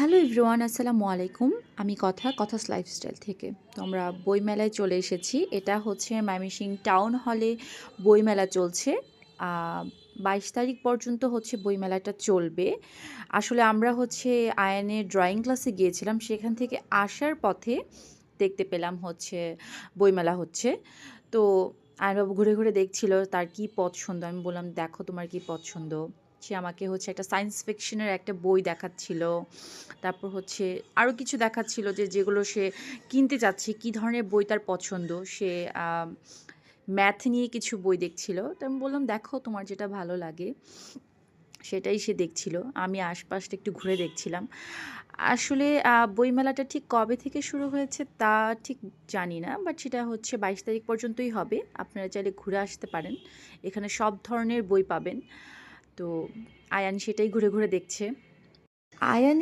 Hello everyone, আসসালামু আলাইকুম। আমি কথাস লাইফস্টাইল থেকে। তো আমরা বইমেলায় চলে এসেছি। এটা হচ্ছে ময়মনসিংহ টাউন হলে বইমেলা চলছে। ২২ তারিখ পর্যন্ত হচ্ছে বইমেলাটা চলবে। আসলে আমরা হচ্ছে আয়ানের ড্রয়িং ক্লাসে গিয়েছিলাম। সেখান থেকে আসার পথে দেখতে পেলাম হচ্ছে বইমেলা হচ্ছে। তো আয়ানবাবু ঘুরে, ঘুরে দেখছিল তার কি পছন্দ। আমি বললাম, "দেখো তোমার কি পছন্দ?" সে আমাকে হচ্ছে একটা সায়েন্স ফিকশনের একটা বই দেখাচ্ছিল। তারপর হচ্ছে আরও কিছু দেখাচ্ছিল যে যেগুলো সে কিনতে চাচ্ছে, কী ধরনের বই তার পছন্দ। সে ম্যাথ নিয়ে কিছু বই দেখছিল। তো আমি বললাম, "দেখো তোমার যেটা ভালো লাগে।" সেটাই সে দেখছিল। আমি আশপাশটা একটু ঘুরে দেখছিলাম। আসলে বইমেলাটা ঠিক কবে থেকে শুরু হয়েছে তা ঠিক জানি না। বাট সেটা হচ্ছে ২২ তারিখ পর্যন্তই হবে। আপনারা চাইলে ঘুরে আসতে পারেন। এখানে সব ধরনের বই পাবেন। তো আয়ান সেটাই ঘুরে, ঘুরে দেখছে। আয়ান